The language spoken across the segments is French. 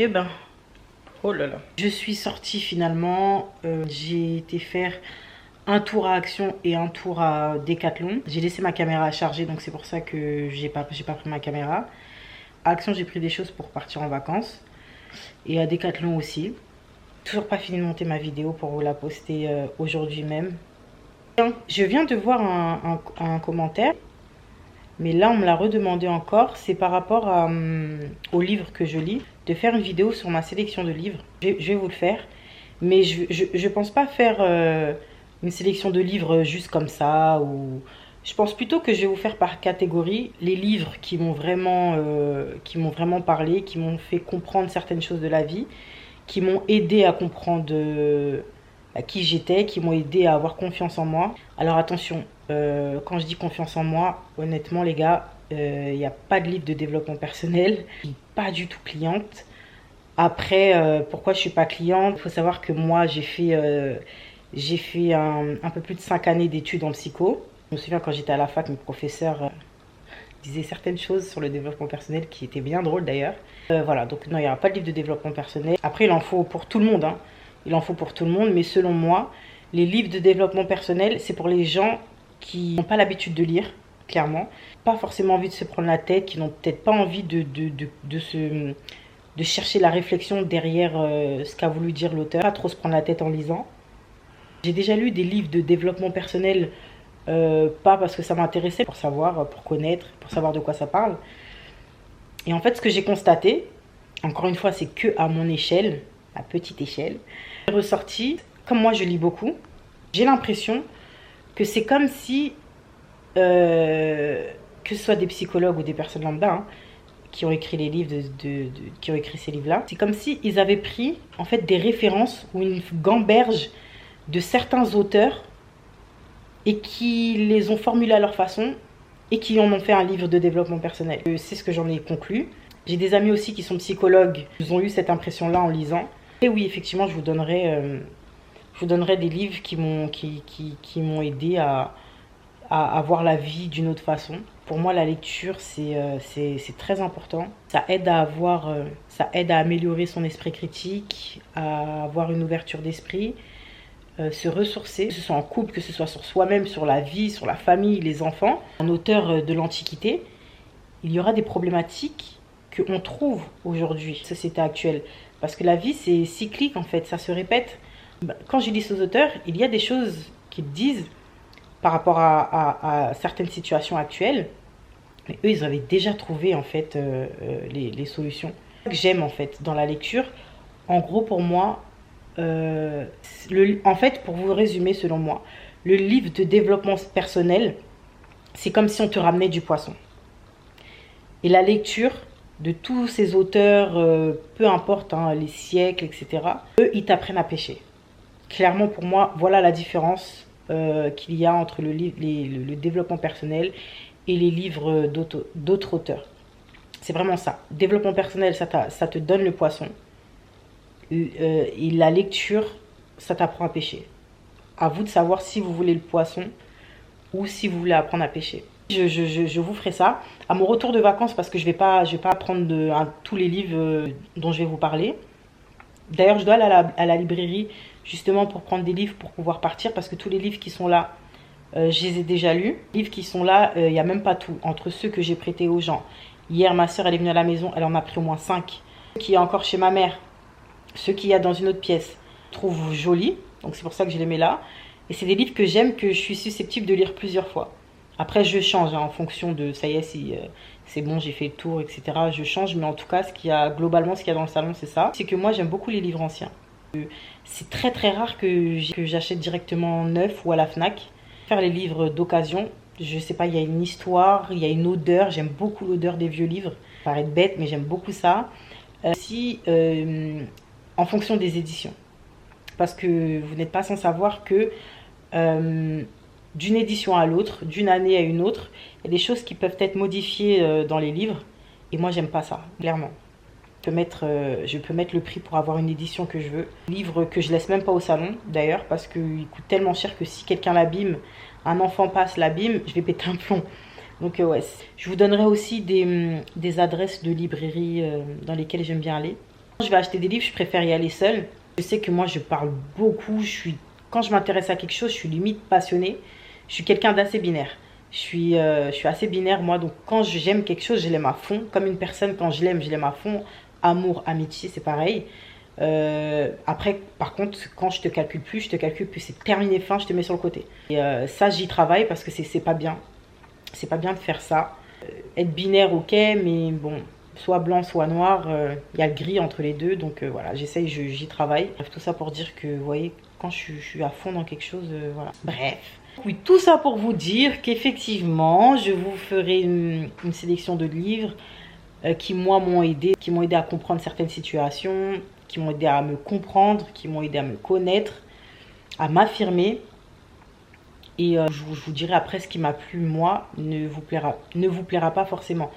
Eh ben, oh là là. Je suis sortie finalement. J'ai été faire un tour à Action et un tour à Decathlon. J'ai laissé ma caméra à charger, donc c'est pour ça que j'ai pas pris ma caméra. À Action, j'ai pris des choses pour partir en vacances. Et à Decathlon aussi. Toujours pas fini de monter ma vidéo pour vous la poster aujourd'hui même. Je viens de voir un commentaire, mais là on me l'a redemandé encore. C'est par rapport au livre que je lis, de faire une vidéo sur ma sélection de livres. Je vais vous le faire, mais je pense pas faire une sélection de livres juste comme ça. Ou je pense plutôt que je vais vous faire par catégorie les livres qui m'ont vraiment parlé, qui m'ont fait comprendre certaines choses de la vie, qui m'ont aidé à comprendre à qui j'étais, qui m'ont aidé à avoir confiance en moi. Alors attention, quand je dis confiance en moi, honnêtement les gars, il n'y a pas de livre de développement personnel. Je suis pas du tout cliente. Après, pourquoi je suis pas cliente? Il faut savoir que moi j'ai fait un peu plus de 5 années d'études en psycho. Je me souviens quand j'étais à la fac, mes professeurs disaient certaines choses sur le développement personnel qui étaient bien drôles d'ailleurs. Voilà, donc non, il n'y aura pas de livre de développement personnel. Après, il en faut pour tout le monde, hein. Il en faut pour tout le monde, mais selon moi, les livres de développement personnel, c'est pour les gens qui n'ont pas l'habitude de lire, clairement. Pas forcément envie de se prendre la tête, qui n'ont peut-être pas envie de chercher la réflexion derrière ce qu'a voulu dire l'auteur. Pas trop se prendre la tête en lisant. J'ai déjà lu des livres de développement personnel, pas parce que ça m'intéressait, pour savoir, pour connaître, pour savoir de quoi ça parle. Et en fait, ce que j'ai constaté, encore une fois, c'est que à mon échelle, à petite échelle, est ressorti, comme moi je lis beaucoup, j'ai l'impression que c'est comme si, que ce soit des psychologues ou des personnes lambda, hein, qui ont écrit les livres qui ont écrit ces livres-là, c'est comme si ils avaient pris en fait des références ou une gamberge de certains auteurs et qui les ont formulées à leur façon et qui en ont fait un livre de développement personnel. C'est ce que j'en ai conclu. J'ai des amis aussi qui sont psychologues, ils ont eu cette impression-là en lisant. Et oui, effectivement, je vous donnerai des livres qui m'ont aidé à voir la vie d'une autre façon. Pour moi, la lecture, c'est très important. Ça aide à améliorer son esprit critique, à avoir une ouverture d'esprit, se ressourcer, que ce soit en couple, que ce soit sur soi-même, sur la vie, sur la famille, les enfants. Un auteur de l'Antiquité, il y aura des problématiques qu'on trouve aujourd'hui, société actuelle. Parce que la vie, c'est cyclique en fait, ça se répète. Quand je lis ces auteurs, il y a des choses qu'ils disent par rapport à certaines situations actuelles. Mais eux, ils avaient déjà trouvé en fait les solutions. Ce que j'aime en fait dans la lecture, en gros pour moi, en fait, pour vous résumer selon moi, le livre de développement personnel, c'est comme si on te ramenait du poisson. Et la lecture de tous ces auteurs, peu importe hein, les siècles, etc., eux, ils t'apprennent à pêcher. Clairement, pour moi, voilà la différence qu'il y a entre le développement personnel et les livres d'autres auteurs. C'est vraiment ça. Développement personnel, ça te donne le poisson. Et la lecture, ça t'apprend à pêcher. À vous de savoir si vous voulez le poisson ou si vous voulez apprendre à pêcher. Je vous ferai ça à mon retour de vacances parce que je vais pas prendre tous les livres dont je vais vous parler. D'ailleurs, je dois aller à la librairie justement pour prendre des livres pour pouvoir partir parce que tous les livres qui sont là, je les ai déjà lus. Les livres qui sont là, il n'y a même pas tout. Entre ceux que j'ai prêtés aux gens. Hier, ma soeur, elle est venue à la maison, elle en a pris au moins 5. Ceux qui est encore chez ma mère, ceux qu'il y a dans une autre pièce, je trouve jolis. Donc c'est pour ça que je les mets là. Et c'est des livres que j'aime, que je suis susceptible de lire plusieurs fois. Après, je change hein, en fonction de, ça y est, si c'est bon, j'ai fait le tour, etc. Je change, mais en tout cas, globalement, ce qu'il y a dans le salon, c'est ça. C'est que moi, j'aime beaucoup les livres anciens. C'est très très rare que j'achète directement neuf ou à la Fnac. Faire les livres d'occasion, je sais pas, il y a une histoire, il y a une odeur. J'aime beaucoup l'odeur des vieux livres. Ça paraît bête, mais j'aime beaucoup ça. En fonction des éditions. Parce que vous n'êtes pas sans savoir que d'une édition à l'autre, d'une année à une autre, il y a des choses qui peuvent être modifiées dans les livres. Et moi, j'aime pas ça, clairement. Je peux mettre le prix pour avoir une édition que je veux. Livre que je laisse même pas au salon, d'ailleurs, parce qu'il coûte tellement cher que si quelqu'un l'abîme, un enfant passe, l'abîme, je vais péter un plomb. Donc je vous donnerai aussi des adresses de librairies dans lesquelles j'aime bien aller. Quand je vais acheter des livres, je préfère y aller seule. Je sais que moi, je parle beaucoup. Quand je m'intéresse à quelque chose, je suis limite passionnée. Je suis quelqu'un d'assez binaire. Je suis assez binaire, moi. Donc, quand j'aime quelque chose, je l'aime à fond. Comme une personne, quand je l'aime à fond. Amour, amitié, c'est pareil. Après, par contre, quand je te calcule plus, c'est terminé, fin, je te mets sur le côté. Et ça, j'y travaille parce que c'est pas bien. C'est pas bien de faire ça. Être binaire, ok, mais bon, soit blanc, soit noir, il y a le gris entre les deux. Donc voilà, j'y travaille. Bref, tout ça pour dire que, vous voyez, quand je suis à fond dans quelque chose, voilà. Bref. Oui, tout ça pour vous dire qu'effectivement, je vous ferai une sélection de livres qui, moi, m'ont aidé à comprendre certaines situations, qui m'ont aidé à me comprendre, qui m'ont aidé à me connaître, à m'affirmer. Et je vous dirai après ce qui m'a plu, moi, ne vous plaira pas forcément.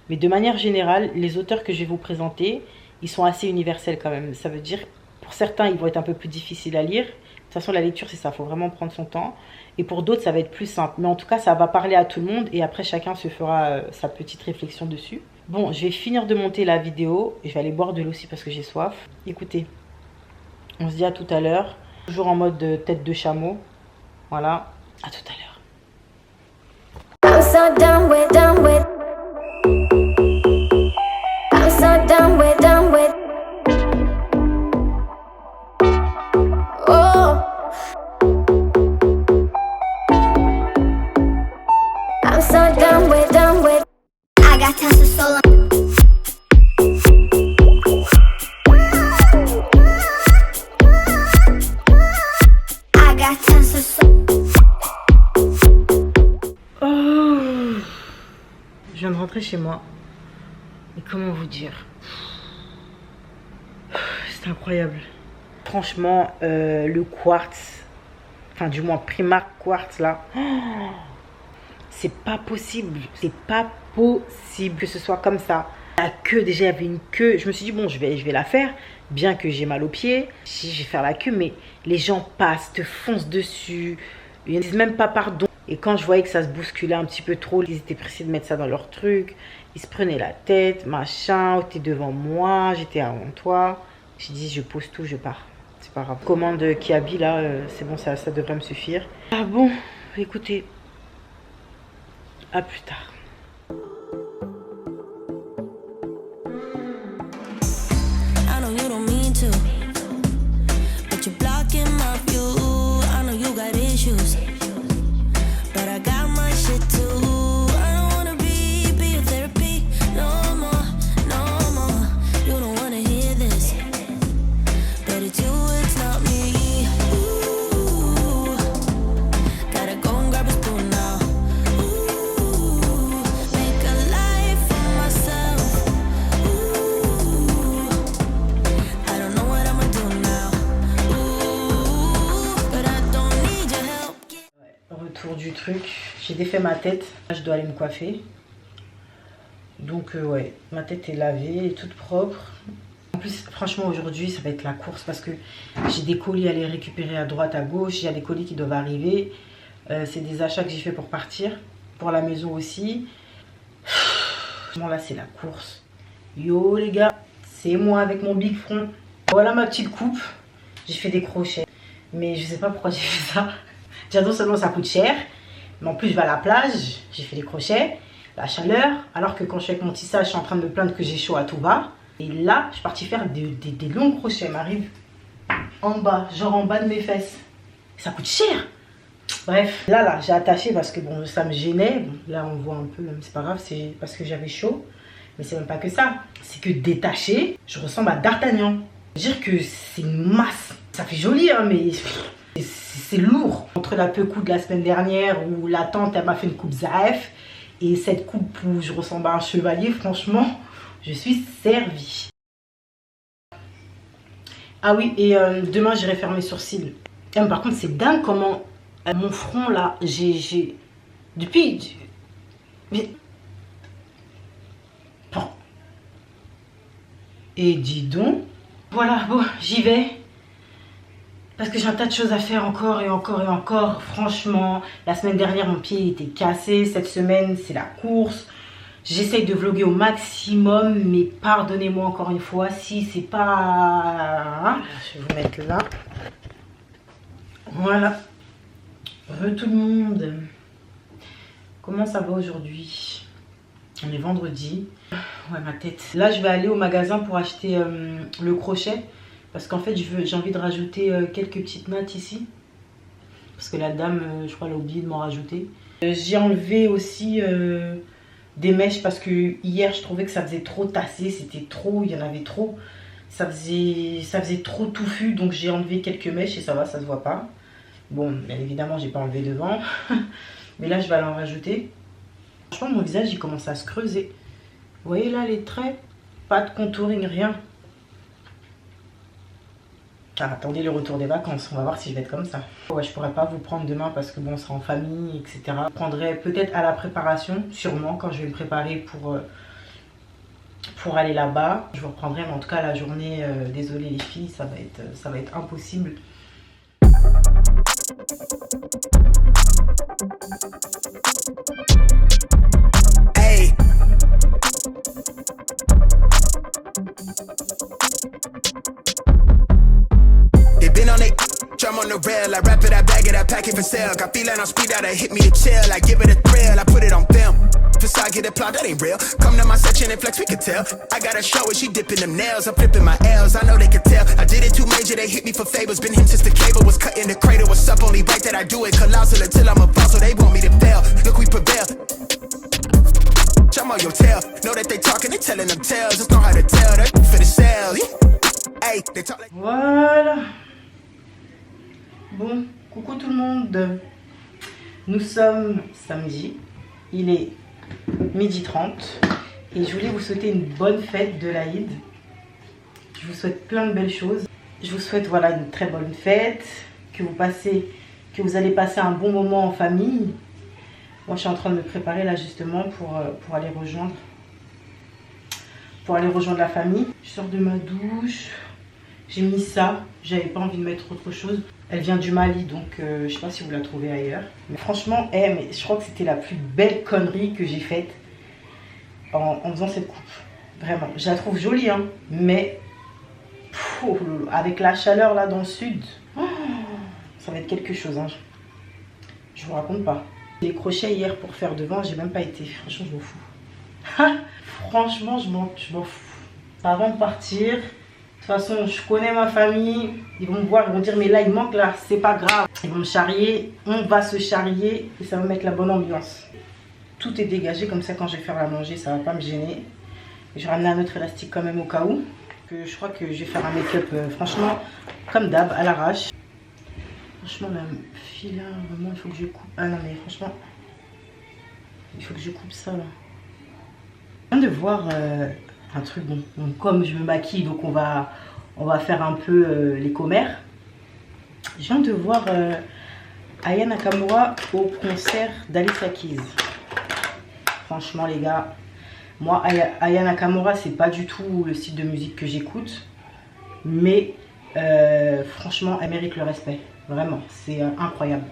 Mais de manière générale, les auteurs que je vais vous présenter, ils sont assez universels quand même. Ça veut dire, pour certains, ils vont être un peu plus difficiles à lire. De toute façon, la lecture, c'est ça, il faut vraiment prendre son temps. Et pour d'autres, ça va être plus simple. Mais en tout cas, ça va parler à tout le monde. Et après, chacun se fera sa petite réflexion dessus. Bon, je vais finir de monter la vidéo. Je vais aller boire de l'eau aussi parce que j'ai soif. Écoutez, on se dit à tout à l'heure. Toujours en mode tête de chameau. Voilà, à tout à l'heure. I'm so done with. I'm so done with. Oh. I'm so done with. I got tons of soul. I got tons of soul. Oh. Je viens de rentrer chez moi. Et comment vous dire? C'est incroyable. Franchement, le quartz, enfin du moins Primark quartz là, c'est pas possible. C'est pas possible que ce soit comme ça. La queue, déjà il y avait une queue. Je me suis dit bon, je vais la faire. Bien que j'ai mal aux pieds, je vais faire la queue, mais les gens passent, te foncent dessus. Ils ne disent même pas pardon. Et quand je voyais que ça se bousculait un petit peu trop, ils étaient pressés de mettre ça dans leur truc. Ils se prenaient la tête, machin. T'es devant moi, j'étais avant toi. J'ai dit, je pose tout, je pars. C'est pas grave. Commande Kiabi, là, c'est bon, ça devrait me suffire. Ah bon, écoutez. À plus tard. Du truc, j'ai défait ma tête, je dois aller me coiffer, donc ouais, ma tête est lavée et toute propre. En plus franchement aujourd'hui ça va être la course parce que j'ai des colis à aller récupérer à droite à gauche, il y a des colis qui doivent arriver, c'est des achats que j'ai fait pour partir, pour la maison aussi. Bon là c'est la course. Yo les gars, c'est moi avec mon big front. Voilà ma petite coupe, j'ai fait des crochets, mais je sais pas pourquoi j'ai fait ça. J'adore seulement ça coûte cher. Mais en plus je vais à la plage, j'ai fait des crochets, la chaleur. Alors que quand je suis avec mon tissage, je suis en train de me plaindre que j'ai chaud à tout va. Et là, je suis partie faire des longs crochets. M'arrive en bas, genre en bas de mes fesses. Ça coûte cher. Bref, là, j'ai attaché parce que bon, ça me gênait. Bon, là, on voit un peu, mais c'est pas grave, c'est parce que j'avais chaud. Mais c'est même pas que ça. C'est que détaché, je ressemble à D'Artagnan. Dire que c'est une masse. Ça fait joli, hein, mais... c'est lourd. Entre la peu coupe de la semaine dernière où la tante elle m'a fait une coupe Zaef et cette coupe où je ressemble à un chevalier, franchement, je suis servie. Ah oui, et demain j'irai faire mes sourcils. Par contre, c'est dingue comment mon front là, j'ai... Depuis... Mais... Bon. Et dis donc. Voilà, bon, j'y vais. Parce que j'ai un tas de choses à faire encore et encore et encore. Franchement, la semaine dernière, mon pied était cassé. Cette semaine, c'est la course. J'essaye de vlogger au maximum, mais pardonnez-moi encore une fois si c'est pas... Je vais vous mettre là. Voilà. Tout le monde. Comment ça va aujourd'hui? On est vendredi. Ouais, ma tête. Là, je vais aller au magasin pour acheter le crochet. Parce qu'en fait, j'ai envie de rajouter quelques petites nattes ici. Parce que la dame, je crois, elle a oublié de m'en rajouter. J'ai enlevé aussi des mèches parce que hier, je trouvais que ça faisait trop tassé. C'était trop, il y en avait trop. Ça faisait trop touffu. Donc, j'ai enlevé quelques mèches et ça va, ça se voit pas. Bon, bien évidemment, j'ai pas enlevé devant. Mais là, je vais aller en rajouter. Franchement, mon visage, il commence à se creuser. Vous voyez là les traits? Pas de contouring, rien. Ah, attendez le retour des vacances, on va voir si je vais être comme ça. Ouais, je pourrais pas vous prendre demain parce que bon, on sera en famille, etc. Je prendrai peut-être à la préparation, sûrement, quand je vais me préparer pour aller là-bas. Je vous reprendrai, mais en tout cas, la journée, désolé les filles, ça va être impossible. Hey. They been on it, drum on the rail. I wrap it, I bag it, I pack it for sale. Got feeling on speed out, I hit me to chill. I give it a thrill, I put it on film. Facade get applaud, that ain't real. Come to my section and flex, we can tell. I got a show and she dipping them nails. I'm flipping my L's, I know they can tell. I did it too major, they hit me for favors. Been him since the cable was cut in the cradle. What's up, only right that I do it. Colossal until I'm a boss, so they want me to fail. Look, we prevail. Jump on your tail. Know that they talking, they telling them tales. Just know how to tell, that for the sale. Hey, they talk like... Voilà. Bon, coucou tout le monde. Nous sommes samedi. Il est 12h30 et je voulais vous souhaiter une bonne fête de l'Aïd. Je vous souhaite plein de belles choses. Je vous souhaite voilà une très bonne fête, que vous allez passer un bon moment en famille. Moi, je suis en train de me préparer là justement pour aller rejoindre la famille. Je sors de ma douche. J'ai mis ça. J'avais pas envie de mettre autre chose. Elle vient du Mali, donc je sais pas si vous la trouvez ailleurs. Mais franchement, mais je crois que c'était la plus belle connerie que j'ai faite en faisant cette coupe. Vraiment, je la trouve jolie, hein. Mais avec la chaleur là dans le sud, ça va être quelque chose, hein. Je vous raconte pas. Les crochets hier pour faire devant, j'ai même pas été. Franchement, je m'en fous. Franchement, je m'en fous. Avant de partir, de toute façon, je connais ma famille. Ils vont me voir, ils vont dire, mais là, il manque là, c'est pas grave. Ils vont me charrier, on va se charrier et ça va mettre la bonne ambiance. Tout est dégagé, comme ça, quand je vais faire à manger, ça va pas me gêner. Je vais ramener un autre élastique quand même au cas où. Je crois que je vais faire un make-up, franchement, comme d'hab, à l'arrache. Franchement, la fille là, vraiment, il faut que je coupe. Ah non, mais franchement, il faut que je coupe ça là. Je viens de voir un truc, bon, comme je me maquille, donc on va faire un peu les commères. Je viens de voir Aya Nakamura au concert d'Alicia Keys. Franchement, les gars, moi, Aya Nakamura, c'est pas du tout le style de musique que j'écoute, mais franchement, elle mérite le respect. Vraiment, c'est incroyable.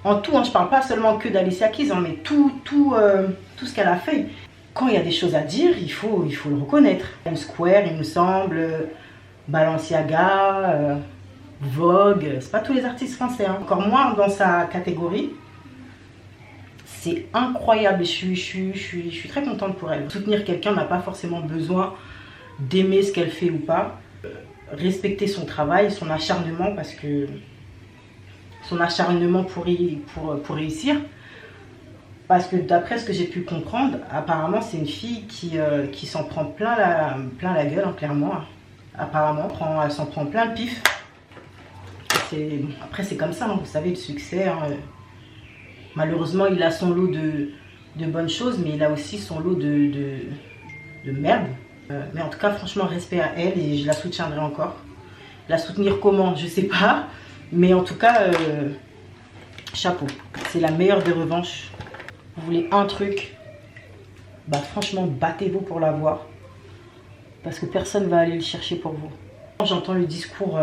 En tout, hein, je parle pas seulement que d'Alicia Keys, hein, mais tout ce qu'elle a fait. Quand il y a des choses à dire, il faut le reconnaître. Square, il me semble, Balenciaga, Vogue, c'est pas tous les artistes français, hein. Encore moins dans sa catégorie. C'est incroyable et je suis très contente pour elle. Soutenir quelqu'un n'a pas forcément besoin d'aimer ce qu'elle fait ou pas. Respecter son travail, son acharnement, parce que son acharnement pour réussir. Parce que d'après ce que j'ai pu comprendre, apparemment c'est une fille qui s'en prend plein la gueule, hein, clairement. Apparemment, elle s'en prend plein le pif. Après c'est comme ça, hein, vous savez, le succès. Hein, malheureusement, il a son lot de bonnes choses, mais il a aussi son lot de merde. Mais en tout cas, franchement, respect à elle et je la soutiendrai encore. La soutenir comment, je sais pas. Mais en tout cas, chapeau. C'est la meilleure des revanches. Vous voulez un truc, bah franchement, battez-vous pour l'avoir. Parce que personne va aller le chercher pour vous. J'entends le discours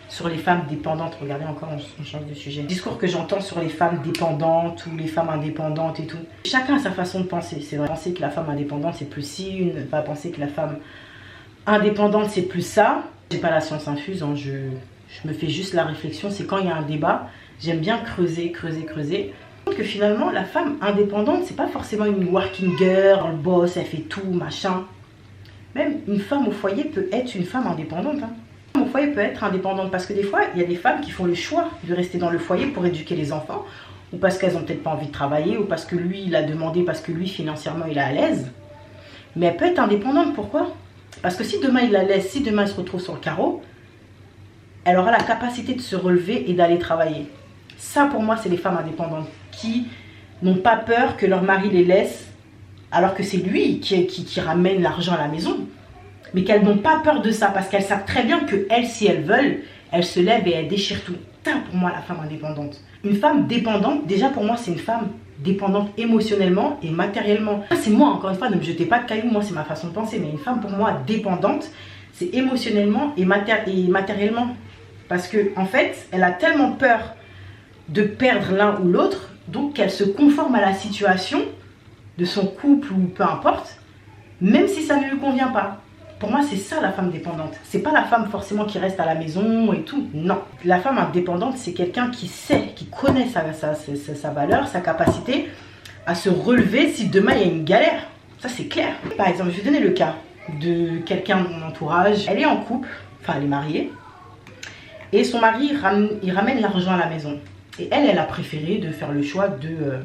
sur les femmes dépendantes. Regardez, encore on change de sujet. Le discours que j'entends sur les femmes dépendantes ou les femmes indépendantes et tout. Chacun a sa façon de penser. C'est vrai, penser que la femme indépendante c'est plus ci, une va penser que la femme indépendante c'est plus ça. J'ai pas la science infuse, hein, je me fais juste la réflexion. C'est quand il y a un débat, j'aime bien creuser. Que finalement la femme indépendante c'est pas forcément une working girl, le boss, elle fait tout, machin. Même une femme au foyer peut être une femme indépendante, hein. Une femme au foyer peut être indépendante parce que des fois il y a des femmes qui font le choix de rester dans le foyer pour éduquer les enfants, ou parce qu'elles ont peut-être pas envie de travailler, ou parce que lui il a demandé, parce que lui financièrement il est à l'aise. Mais elle peut être indépendante, pourquoi? Parce que si demain il la laisse, si demain elle se retrouve sur le carreau, elle aura la capacité de se relever et d'aller travailler. Ça pour moi c'est les femmes indépendantes qui n'ont pas peur que leur mari les laisse alors que c'est lui qui ramène l'argent à la maison. Mais qu'elles n'ont pas peur de ça parce qu'elles savent très bien qu'elles, si elles veulent, elles se lèvent et elles déchirent tout. Ça pour moi la femme indépendante. Une femme dépendante, déjà pour moi c'est une femme dépendante émotionnellement et matériellement. C'est moi, encore une fois, ne me jetez pas de cailloux, moi c'est ma façon de penser. Mais une femme pour moi dépendante, c'est émotionnellement et matériellement. Parce que en fait, elle a tellement peur de perdre l'un ou l'autre, donc qu'elle se conforme à la situation de son couple ou peu importe, même si ça ne lui convient pas. Pour moi, c'est ça la femme dépendante. C'est pas la femme forcément qui reste à la maison et tout, non. La femme indépendante, c'est quelqu'un qui sait, qui connaît sa valeur, sa capacité à se relever si demain il y a une galère. Ça, c'est clair. Par exemple, je vais donner le cas de quelqu'un de mon entourage. Elle est en couple, enfin elle est mariée, et son mari, il ramène l'argent à la maison. Et elle a préféré de faire le choix de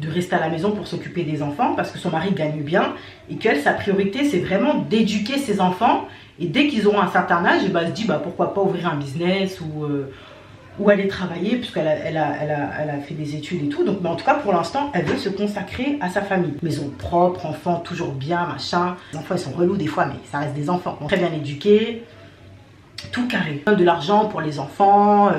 rester à la maison pour s'occuper des enfants parce que son mari gagne bien et qu'elle, sa priorité, c'est vraiment d'éduquer ses enfants. Et dès qu'ils auront un certain âge, elle se dit bah, pourquoi pas ouvrir un business ou aller travailler puisqu'elle a fait des études et tout. Donc, mais en tout cas, pour l'instant, elle veut se consacrer à sa famille. Maison propre, enfants toujours bien, machin. Les enfants, ils sont relous des fois, mais ça reste des enfants. Donc, très bien éduqués. Tout carré. Il donne de l'argent pour les enfants,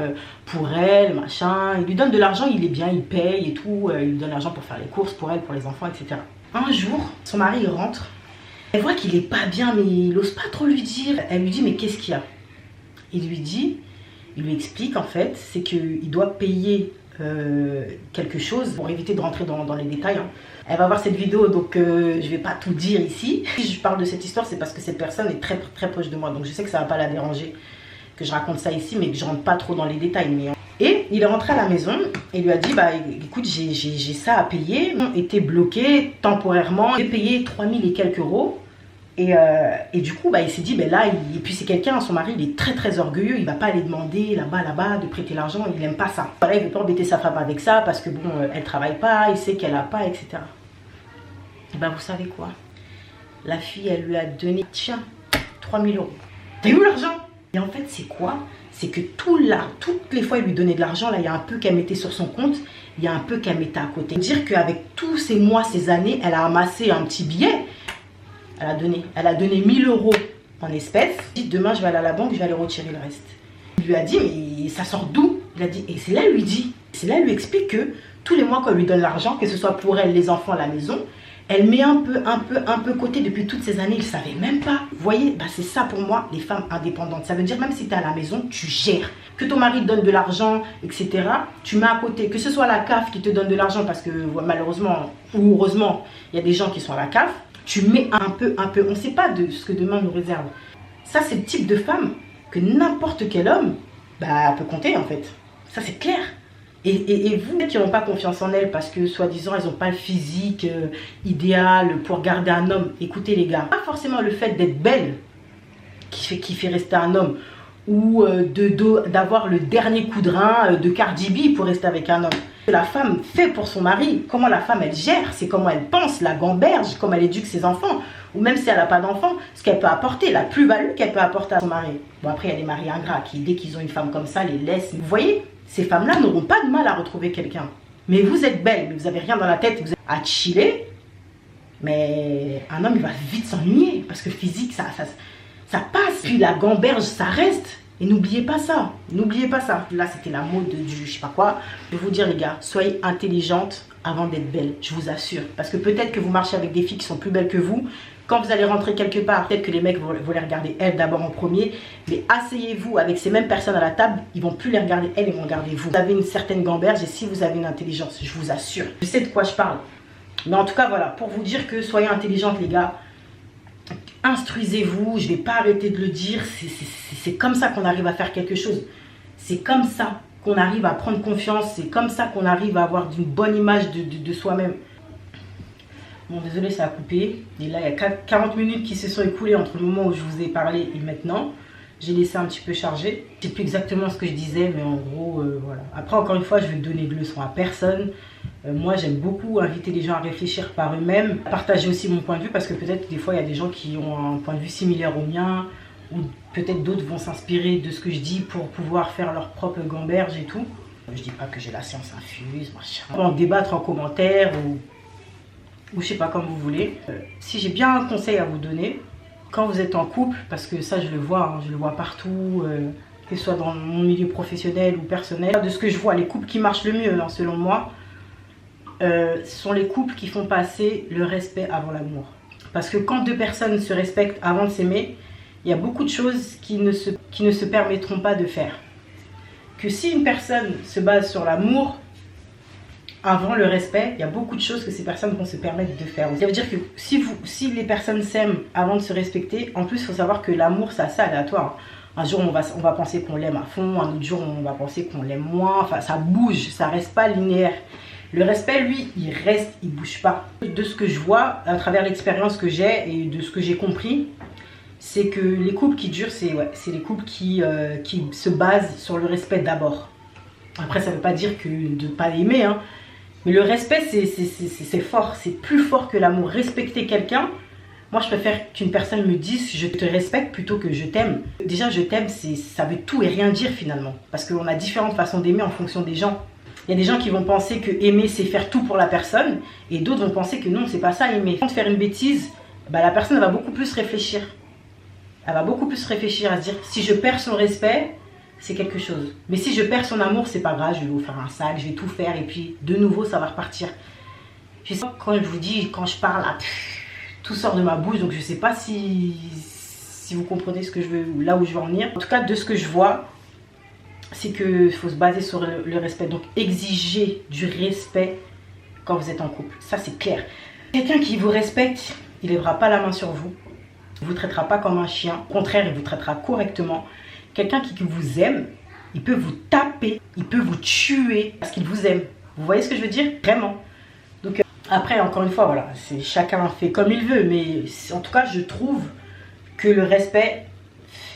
pour elle, machin. Il lui donne de l'argent, il est bien, il paye et tout. Il lui donne de l'argent pour faire les courses pour elle, pour les enfants, etc. Un jour, son mari il rentre. Elle voit qu'il est pas bien, mais il n'ose pas trop lui dire. Elle lui dit, mais qu'est-ce qu'il y a? Il lui explique en fait, c'est qu'il doit payer quelque chose pour éviter de rentrer dans les détails. Hein. Elle va voir cette vidéo, donc je vais pas tout dire ici. Si je parle de cette histoire, c'est parce que cette personne est très très proche de moi, donc je sais que ça va pas la déranger que je raconte ça ici, mais que je rentre pas trop dans les détails. Et il est rentré à la maison et lui a dit, bah écoute, j'ai ça à payer, on était bloqué temporairement, j'ai payé 3000 et quelques euros. Et du coup, bah, il s'est dit, ben là, et puis c'est quelqu'un, son mari, il est très très orgueilleux, il va pas aller demander là-bas de prêter l'argent, il aime pas ça. Voilà, il veut pas embêter sa femme avec ça parce que bon, elle travaille pas, il sait qu'elle a pas, etc. Et ben vous savez quoi? La fille, elle lui a donné, tiens, 3000 euros. T'as eu l'argent? Et en fait, c'est quoi? C'est que toutes les fois, il lui donnait de l'argent, là, il y a un peu qu'elle mettait sur son compte, il y a un peu qu'elle mettait à côté. Dire qu'avec tous ces mois, ces années, elle a amassé un petit billet. Elle a donné 1000 euros en espèces. Elle dit, demain je vais aller à la banque, je vais aller retirer le reste. Il lui a dit, mais ça sort d'où? Il a dit, et c'est là elle lui dit, c'est là elle lui explique que tous les mois quand elle lui donne l'argent, que ce soit pour elle, les enfants, la maison, elle met un peu côté depuis toutes ces années, il ne savait même pas. Vous voyez, bah c'est ça pour moi, les femmes indépendantes. Ça veut dire même si tu es à la maison, tu gères. Que ton mari te donne de l'argent, etc. Tu mets à côté, que ce soit la CAF qui te donne de l'argent parce que malheureusement ou heureusement, il y a des gens qui sont à la CAF. Tu mets un peu. On ne sait pas de ce que demain nous réserve. Ça, c'est le type de femme que n'importe quel homme bah, peut compter en fait. Ça, c'est clair. Et vous qui n'avez pas confiance en elles parce que soi-disant, elles n'ont pas le physique idéal pour garder un homme. Écoutez les gars, pas forcément le fait d'être belle qui fait rester un homme ou d'avoir le dernier coup de rein de Cardi B pour rester avec un homme. La femme fait pour son mari, comment la femme elle gère, c'est comment elle pense, la gamberge, comment elle éduque ses enfants, ou même si elle n'a pas d'enfants, ce qu'elle peut apporter, la plus-value qu'elle peut apporter à son mari. Bon après il y a des maris ingrats qui dès qu'ils ont une femme comme ça les laissent. Vous voyez, ces femmes-là n'auront pas de mal à retrouver quelqu'un. Mais vous êtes belle, mais vous n'avez rien dans la tête, vous êtes à chiller, mais un homme il va vite s'ennuyer parce que physique ça passe, puis la gamberge ça reste. Et n'oubliez pas ça, n'oubliez pas ça. Là, c'était la mode du je sais pas quoi. Je vais vous dire, les gars, soyez intelligentes avant d'être belles, je vous assure. Parce que peut-être que vous marchez avec des filles qui sont plus belles que vous. Quand vous allez rentrer quelque part, peut-être que les mecs vont les regarder elles d'abord en premier. Mais asseyez-vous avec ces mêmes personnes à la table, ils vont plus les regarder elles, ils vont regarder vous. Vous avez une certaine gamberge et si vous avez une intelligence, je vous assure. Je sais de quoi je parle. Mais en tout cas, voilà, pour vous dire que soyez intelligentes, les gars. Instruisez-vous, je ne vais pas arrêter de le dire, c'est comme ça qu'on arrive à faire quelque chose. C'est comme ça qu'on arrive à prendre confiance, c'est comme ça qu'on arrive à avoir une bonne image de soi-même. Bon, désolé, ça a coupé. Et là, il y a 40 minutes qui se sont écoulées entre le moment où je vous ai parlé et maintenant. J'ai laissé un petit peu charger. Je ne sais plus exactement ce que je disais, mais en gros, voilà. Après, encore une fois, je vais donner de leçons à personne. Moi, j'aime beaucoup inviter les gens à réfléchir par eux-mêmes. Partager aussi mon point de vue, parce que peut-être des fois, il y a des gens qui ont un point de vue similaire au mien. Ou peut-être d'autres vont s'inspirer de ce que je dis pour pouvoir faire leur propre gamberge et tout. Je dis pas que j'ai la science infuse, machin. On peut en débattre en commentaire ou je sais pas, comme vous voulez. Si j'ai bien un conseil à vous donner, quand vous êtes en couple, parce que ça je le vois, hein, je le vois partout, que ce soit dans mon milieu professionnel ou personnel, de ce que je vois, les couples qui marchent le mieux, hein, selon moi, ce sont les couples qui font passer le respect avant l'amour. Parce que quand deux personnes se respectent avant de s'aimer, il y a beaucoup de choses qui ne se permettront pas de faire. Que si une personne se base sur l'amour, avant le respect, il y a beaucoup de choses que ces personnes vont se permettre de faire. Ça veut dire que si les personnes s'aiment avant de se respecter, en plus il faut savoir que l'amour c'est assez aléatoire. Un jour on va penser qu'on l'aime à fond, un autre jour on va penser qu'on l'aime moins, enfin ça bouge, ça reste pas linéaire. Le respect lui, il reste, il bouge pas. De ce que je vois, à travers l'expérience que j'ai et de ce que j'ai compris, c'est que les couples qui durent, c'est les couples qui se basent sur le respect d'abord. Après ça veut pas dire que de pas aimer, hein. Mais le respect, c'est fort, c'est plus fort que l'amour. Respecter quelqu'un, moi je préfère qu'une personne me dise je te respecte plutôt que je t'aime. Déjà je t'aime, ça veut tout et rien dire finalement. Parce qu'on a différentes façons d'aimer en fonction des gens. Il y a des gens qui vont penser que aimer c'est faire tout pour la personne. Et d'autres vont penser que non, c'est pas ça aimer. Quand faire une bêtise, bah, la personne elle va beaucoup plus réfléchir. Elle va beaucoup plus réfléchir à se dire si je perds son respect, c'est quelque chose. Mais si je perds son amour, c'est pas grave, je vais vous faire un sac, je vais tout faire et puis de nouveau ça va repartir. Je sais, quand je vous dis, quand je parle, là, tout sort de ma bouche, donc je sais pas si vous comprenez ce que je veux, là où je veux en venir. En tout cas, de ce que je vois, c'est qu'il faut se baser sur le respect. Donc exiger du respect quand vous êtes en couple, ça c'est clair. Quelqu'un qui vous respecte, il ne lèvera pas la main sur vous. Il ne vous traitera pas comme un chien. Au contraire, il vous traitera correctement. Quelqu'un qui vous aime, il peut vous taper, il peut vous tuer parce qu'il vous aime. Vous voyez ce que je veux dire? Vraiment. Donc après, encore une fois, voilà, chacun fait comme il veut. Mais en tout cas, je trouve que le respect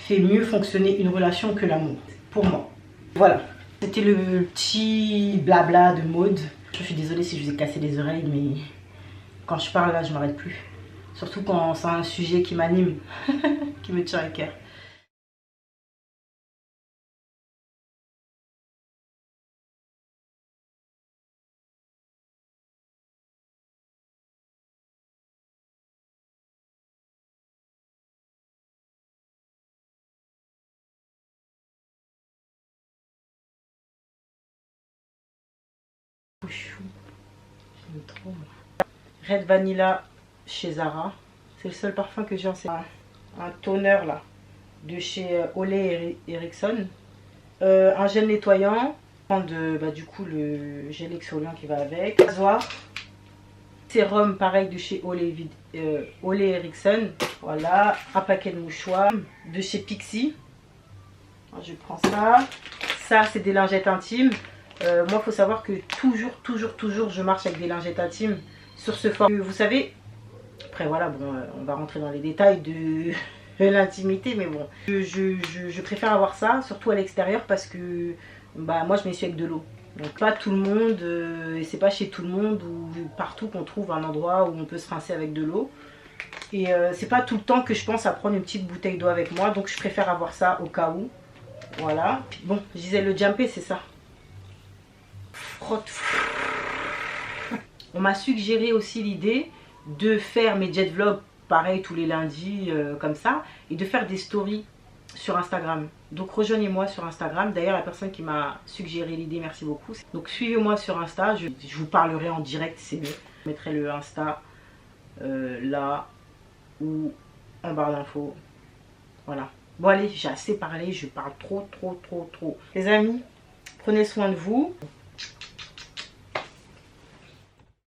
fait mieux fonctionner une relation que l'amour. Pour moi. Voilà. C'était le petit blabla de Maud. Je suis désolée si je vous ai cassé les oreilles, mais quand je parle là, je m'arrête plus. Surtout quand c'est un sujet qui m'anime, qui me tient à cœur. Chou. J'aime trop. Red Vanilla chez Zara. C'est le seul parfum que j'ai. C'est un toner là de chez Ole Henriksen. Un gel nettoyant. Du coup le gel exfoliant qui va avec. Rasoir. Sérum pareil de chez Ole Henriksen. Voilà. Un paquet de mouchoirs de chez Pixi. Alors, je prends ça. Ça c'est des lingettes intimes. Moi, il faut savoir que toujours, je marche avec des lingettes intimes sur ce format. Vous savez, après voilà, bon, on va rentrer dans les détails de l'intimité, mais bon, je préfère avoir ça, surtout à l'extérieur, parce que bah, moi, je m'essuie avec de l'eau. Donc pas tout le monde, et c'est pas chez tout le monde ou partout qu'on trouve un endroit où on peut se rincer avec de l'eau. Et c'est pas tout le temps que je pense à prendre une petite bouteille d'eau avec moi, donc je préfère avoir ça au cas où. Voilà. Bon, je disais le Jumpé, c'est ça. Frotte. On m'a suggéré aussi l'idée de faire mes jet vlogs pareil tous les lundis comme ça et de faire des stories sur Instagram. Donc rejoignez-moi sur Instagram. D'ailleurs, la personne qui m'a suggéré l'idée, merci beaucoup. Donc suivez-moi sur Insta, je vous parlerai en direct, c'est mieux. Je mettrai le Insta là ou en barre d'infos. Voilà. Bon allez, j'ai assez parlé, je parle trop. Les amis, prenez soin de vous.